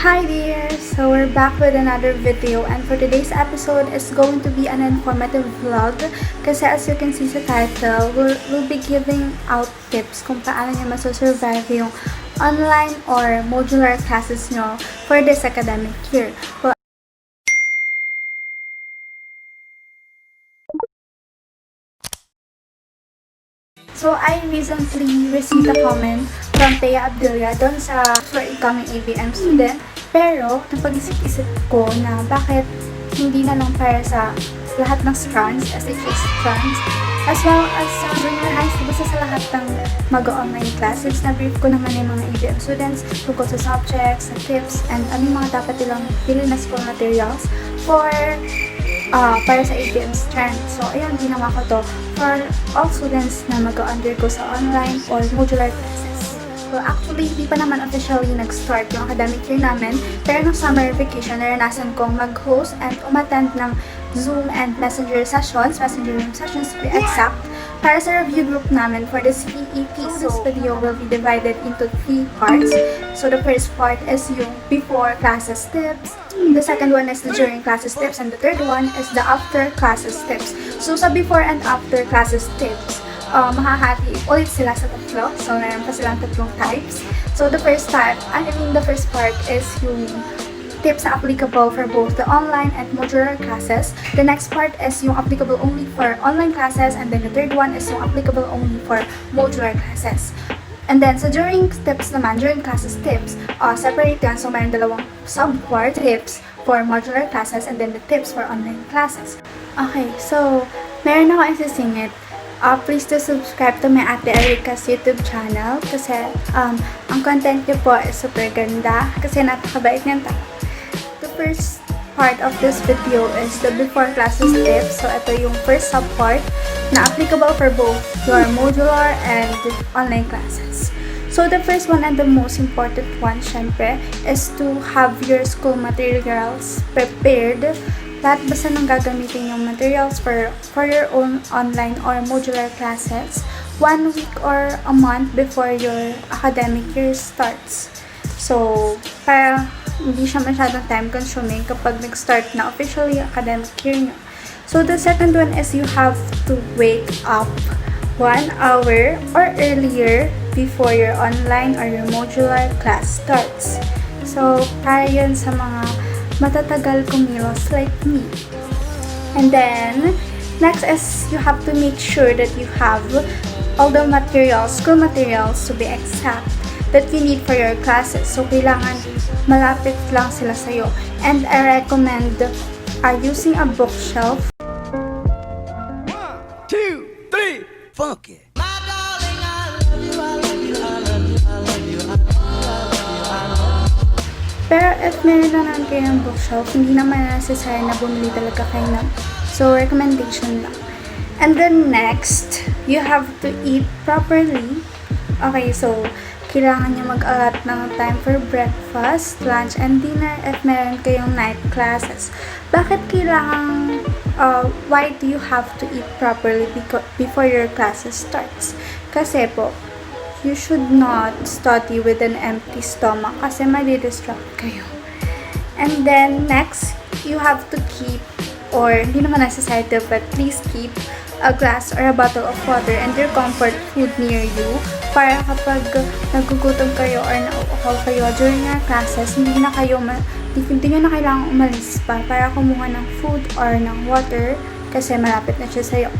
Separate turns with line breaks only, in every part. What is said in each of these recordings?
Hi dear! So we're back with another video, and for today's episode is going to be an informative vlog kasi as you can see sa title, we'll be giving out tips kung paano nyo masosurvive yung online or modular classes nyo for this academic year. So, I recently received a comment from Thea Abdilia doon sa for incoming ABM student. Pero, napag-isip-isip ko na bakit hindi na lang para sa lahat ng strands, SHS strands, as well as sa junior highs, basta sa lahat ng mag-online classes. Na-brief ko naman yung mga ABM students tungkol sa subjects, sa tips, and ano yung mga dapat nilang bilhin na school materials for para sa ABM strand. So, ayun, ginawa ko to for all students na mag-undergo sa online or modular classes. So, actually, hindi pa naman officially nag-start yung academic year namin, pero nung summer vacation, naranasan kong mag-host and umattend ng Zoom and Messenger room sessions to be exact, para sa review group namin for the CEP. So, this video will be divided into 3 parts. So, the first part is yung before classes tips, the second one is the during classes tips, and the third one is the after classes tips. So, sa before and after classes tips, mahahati ulit sila sa tatlo. So, meron pa silang tatlong types. So, the first part is yung tips na applicable for both the online and modular classes. The next part is yung applicable only for online classes, and then the third one is yung applicable only for modular classes. And then, sa during tips naman, during classes tips, separate yan. So, mayroon dalawang sub-part tips for modular classes and then the tips for online classes. Okay, so, meron ako isisingit. Please to subscribe to my Ate Erica's YouTube channel kasi ang content niyo po is super ganda kasi napakabait niyan tayo. The first part of this video is the before classes tips. So, ito yung first sub-part na applicable for both your modular and online classes. So, the first one and the most important one, syempre, is to have your school materials prepared. Lahat basta nang gagamitin yung materials for your own online or modular classes 1 week or a month before your academic year starts. So, para hindi siya masyadong time-consuming kapag nag-start na officially academic year nyo. So, the second one is you have to wake up 1 hour or earlier before your online or your modular class starts. So, para yun sa mga matatagal kumilos like me. And then, next is you have to make sure that you have all the materials, school materials to be exact, that you need for your classes. So, kailangan malapit lang sila sa'yo. And I recommend using a bookshelf.
1, 2, 3, funky!
Pero if meron na naman kayo ng bookshelf, hindi naman necessary na bumili talaga kayo ng. So, recommendation lang. And then next, you have to eat properly. Okay, so, kailangan nyo mag-allot ng time for breakfast, lunch, and dinner if meron kayong night classes. Bakit kailangan, why do you have to eat properly before your classes starts? Kasi po, you should not study with an empty stomach kasi madi-distract kayo. And then, next, you have to keep, or hindi naman necessary to, but please keep a glass or a bottle of water and your comfort food near you para kapag nagugutom kayo or nauuhaw kayo during your classes, hindi nyo na kailangang umalis pa para kumuha ng food or ng water kasi malapit na siya sa'yo.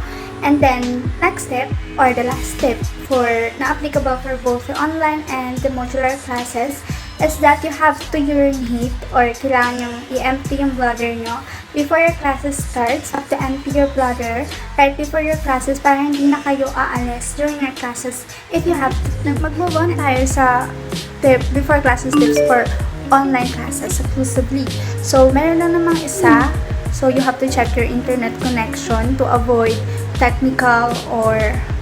And then, next step, or the last tip na applicable for both the online and the modular classes is that you have to urinate or kailangan yung i-empty yung bladder nyo before your classes starts. You have to empty your bladder right before your classes para hindi na kayo aalis during your classes if you have to. Mag-move on tayo sa before classes tips for online classes exclusively. So, meron na namang isa. So, you have to check your internet connection to avoid technical or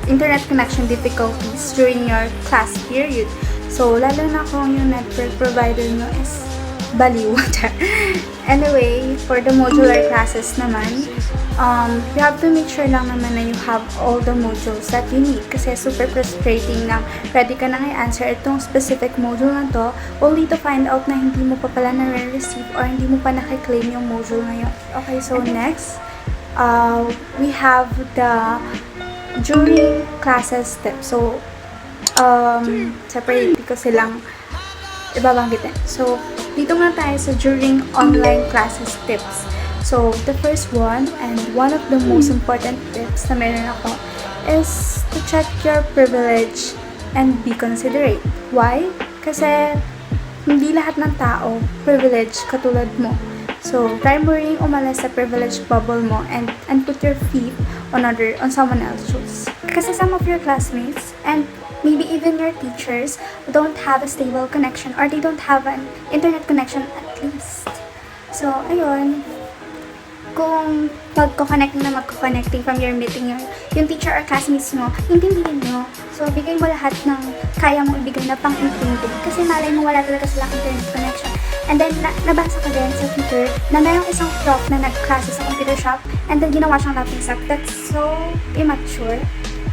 internet connection difficulties during your class period. So, lalo na kung yung network provider nyo is baliw. Anyway, for the modular classes naman, you have to make sure lang naman na you have all the modules that you need. Kasi super frustrating na ready ka nang i-answer itong specific module na to, only to find out na hindi mo pa pala na-receive or hindi mo pa nakiklaim yung module na yun. Okay, so next, we have the during classes tips. So, separate ko silang ibabanggitin. So, dito nga tayo sa during online classes tips. So, the first one, and one of the most important tips na meron ako, is to check your privilege and be considerate. Why? Kasi, hindi lahat ng tao privilege katulad mo. So, try mo ring umalis sa privilege bubble mo and put your feet on someone else's shoes. Kasi some of your classmates and maybe even your teachers don't have a stable connection or they don't have an internet connection at least. So, ayun. Kung magko-connecting from your meeting yung teacher or classmates mo, intindihin mo. So, bigay mo lahat ng kaya mo ibigay na pang-intindi. Kasi malay mo wala talaga silang internet connection. And then, nabasa ko din sa Twitter na mayroong isang prof na nag-klase sa computer shop and then ginawa siyang laughing stock. That's so immature.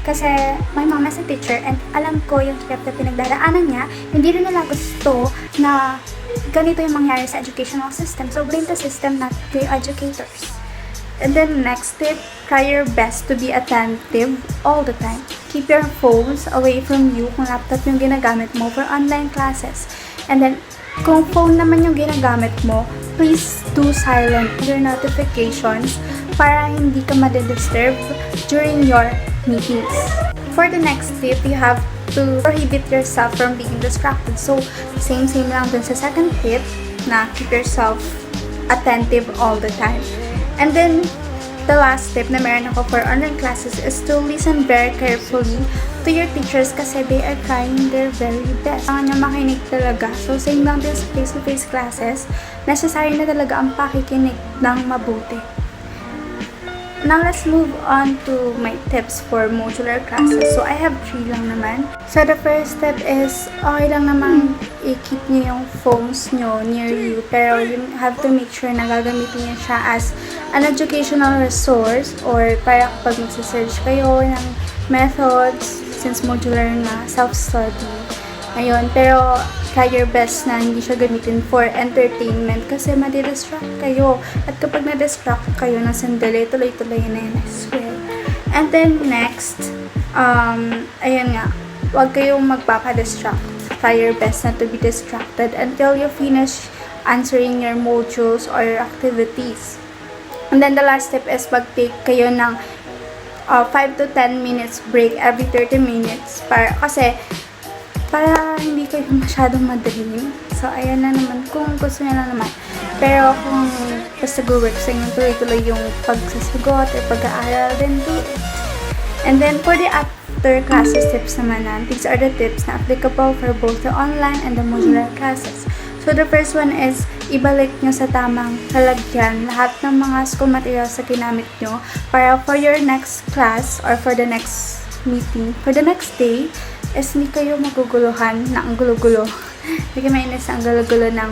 Kasi my mom is a teacher and alam ko yung hirap na pinagdaraanan niya. Hindi rin nila gusto na ganito yung mangyari sa educational system. So, blame the system, not the educators. And then, next tip, try your best to be attentive all the time. Keep your phones away from you kung laptop yung ginagamit mo for online classes. And then, kung phone naman yung ginagamit mo, please do silent your notifications para hindi ka madidisturb during your meetings. For the next tip, you have to prohibit yourself from being distracted. So, same lang dun sa second tip na keep yourself attentive all the time. And then, the last tip na meron ako for online classes is to listen very carefully to your teachers kasi they are trying their very best. Kailangan nyo makinig talaga. So, same lang din sa face-to-face classes, necessary na talaga ang pakikinig ng mabuti. Now, let's move on to my tips for modular classes. So, I have 3 lang naman. So, the first step is, okay lang naman i-keep nyo yung phones nyo near you. Pero, you have to make sure na gagamitin nyo siya as an educational resource or para kapag magsasearch kayo ng methods, since modular na, self-study. Ayun, pero try your best na hindi siya gamitin for entertainment kasi madidistract kayo. At kapag na-distract kayo ng sandali, tuloy-tuloy na yun, I swear. And then next, ayun nga, huwag kayong magpapadistract. Try your best not to be distracted until you finish answering your modules or your activities. And then the last step is mag-take kayo ng 5 to 10 minutes break every 30 minutes para hindi kayo masyadong madaling. So, ayan na naman. Kung gusto niya lang naman. Pero kung basta go-work sa inyo, tuloy-tuloy yung pagsasagot or pag-aaral, then do it. And then, for the after classes tips naman, these are the tips na applicable for both the online and the modular classes. So, the first one is, ibalik nyo sa tamang lalagyan lahat ng mga school materials na ginamit nyo para for your next class or for the next meeting, for the next day, is hindi kayo maguguluhan na ang gulo-gulo. Hindi kayo mainis ang gulo-gulo ng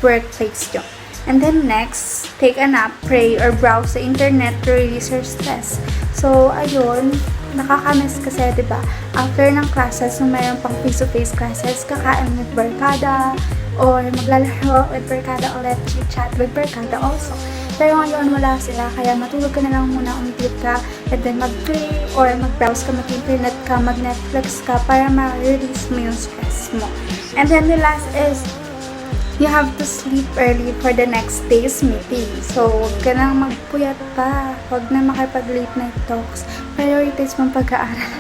workplace nyo. And then next, take a nap, pray, or browse the internet to release your stress. So, ayun, nakakamiss kasi, diba? After ng classes, nung mayroon pang face-to-face classes, kakain with barkada, or maglalaro with barkada ulit, chat with barkada also. Pero ngayon wala sila, kaya matulog ka na lang muna, umipilip ka, and then mag-play, or mag-browse ka, mag-internet ka, mag-Netflix ka, para ma-release mo yung stress mo. And then the last is, you have to sleep early for the next day's meeting. So, huwag ka nang magpuyat pa, huwag na makipag-late night talks, prioritize mong pag-aaral.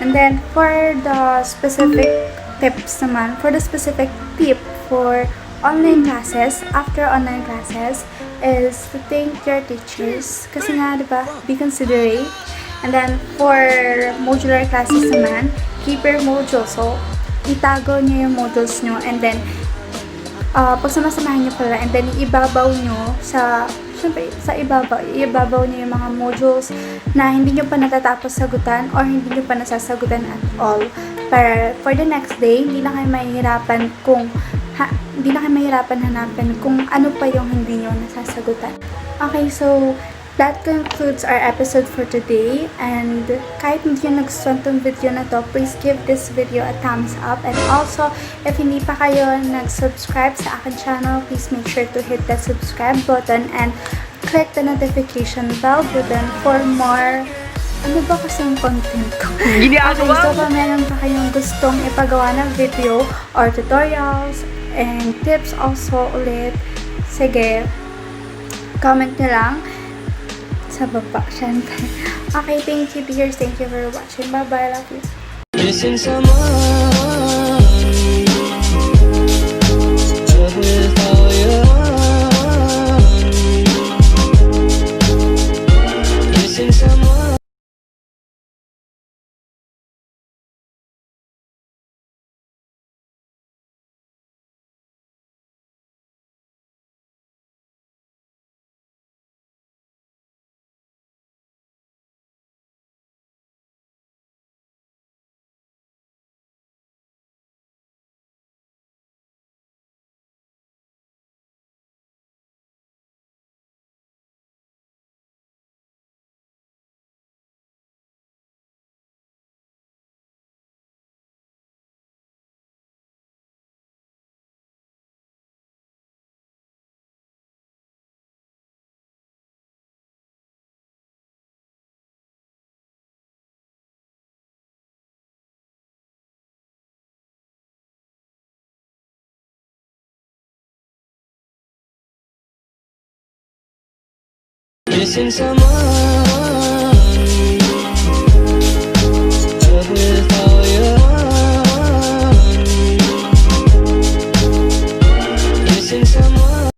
And then, for the specific tips naman, for the specific tip for online classes, after online classes, is to thank your teachers. Kasi nga, diba, be considerate. And then, for modular classes naman, keep your modules. So, itago nyo yung modules nyo, and then, pagsamasamahan nyo pala, and then, ibabaw nyo sa, syempre, sa ibabaw nyo yung mga modules na hindi nyo pa natatapos sagutan or hindi nyo pa nasasagutan at all. Para, for the next day, hindi na kayo mahihirapan kung hindi na kayo mahirapan hanapin kung ano pa yung hindi nyo nasasagutan. Okay, so that concludes our episode for today. And kahit hindi nyo nagustuhan tong video na to, please give this video a thumbs up. And also, if hindi pa kayo nag-subscribe sa akin channel, please make sure to hit the subscribe button and click the notification bell button for more ano ba kasing content ko? Okay, so kung meron pa kayong gustong ipagawa ng video or tutorials and tips also ulit, sige, comment nyo lang sa baba, syempre. Okay, thank you dears. Thank you for watching. Bye-bye. Love you.
Missing someone, love with all your heart. Missing someone. Missing someone.